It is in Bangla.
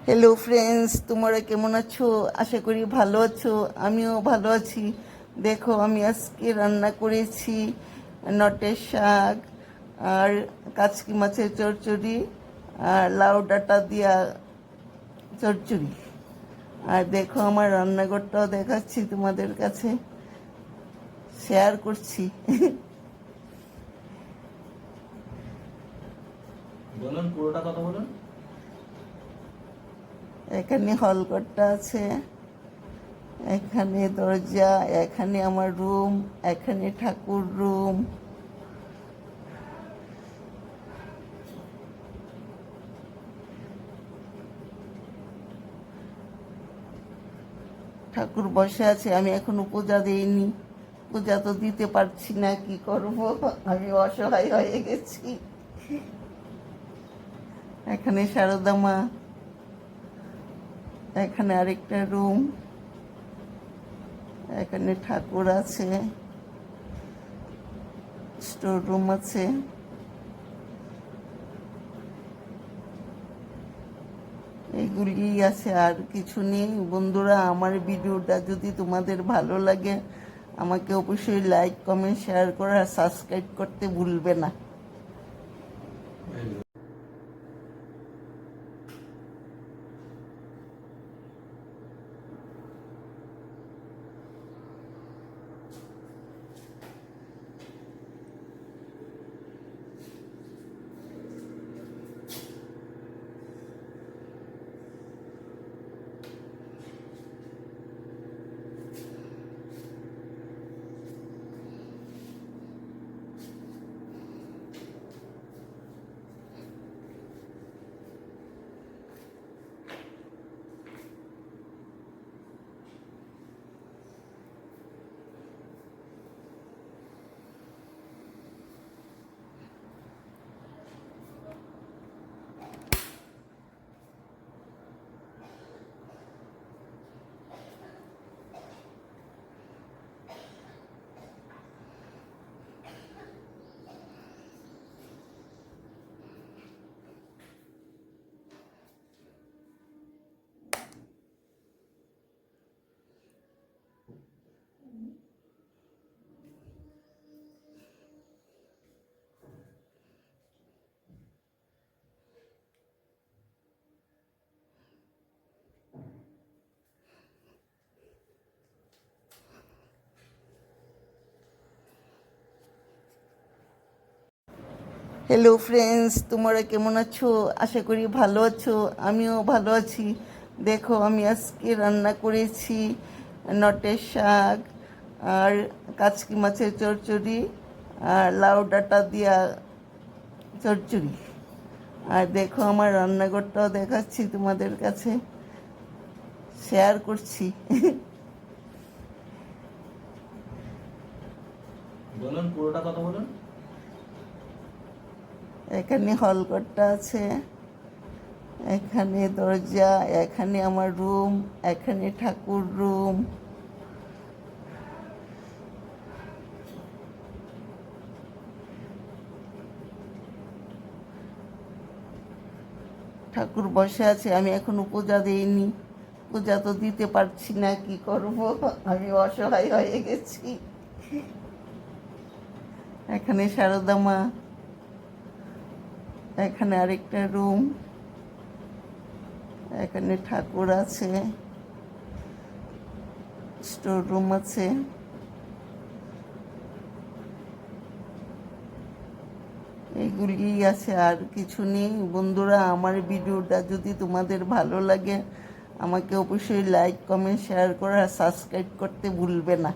হ্যালো ফ্রেন্ডস, তোমরা কেমন আছো? আশা করি ভালো আছো। আমিও ভালো আছি। দেখো, আমি আজকে রান্না করেছি নটের শাক আর কাচকি মাছের চচ্চড়ি আর লাউ ডাঁটা দিয়া চচ্চড়ি। আর দেখো, আমার রান্নাঘরটাও দেখাচ্ছি তোমাদের কাছে, শেয়ার করছি। বলুন, পুরোটা কথা বলুন। এখানে হলঘরটা আছে, এখানে দরজা, এখানে আমার রুম, এখানে ঠাকুর রুম। ঠাকুর বসে আছে, আমি এখনো পূজা দিইনি। পূজা তো দিতে পারছি না, কি করব, আমি অসহায় হয়ে গেছি। এখানে শারদা মা, এখানে আরেকটা রুম, এখানে ঠাকুর আছে, স্টোর রুম আছে। এগুলি আছে, আর কিছু নেই। বন্ধুরা, আমার ভিডিওটা যদি তোমাদের ভালো লাগে, আমাকে অবশ্যই লাইক, কমেন্ট, শেয়ার করে আর সাবস্ক্রাইব করতে ভুলবে না। হ্যালো ফ্রেন্ডস, তোমরা কেমন আছো? আশা করি ভালো আছো। আমিও ভালো আছি। দেখো, আমি আজকে রান্না করেছি নটের শাক আর কাচকি মাছের চচ্চড়ি আর লাউ ডাঁটা দিয়া চচ্চড়ি। আর দেখো, আমার রান্নাঘরটাও দেখাচ্ছি তোমাদের কাছে, শেয়ার করছি। বলুন, পুরোটা কথা বলুন। এখানে হলঘরটা আছে, এখানে দরজা, এখানে আমার রুম, এখানে ঠাকুর রুম। ঠাকুর বসে আছে, আমি এখনো পূজা দিইনি। পূজা তো দিতে পারছি না, কি করব, আমি অসহায় হয়ে গেছি। এখানে শারদা মা, এখানে আরেকটা রুম, এখানে ঠাকুর আছে, স্টোর রুম আছে। এগুলি আছে, আর কিছু নেই। বন্ধুরা, আমার ভিডিওটা যদি তোমাদের ভালো লাগে, আমাকে অবশ্যই লাইক, কমেন্ট, শেয়ার করে আর সাবস্ক্রাইব করতে ভুলবে না।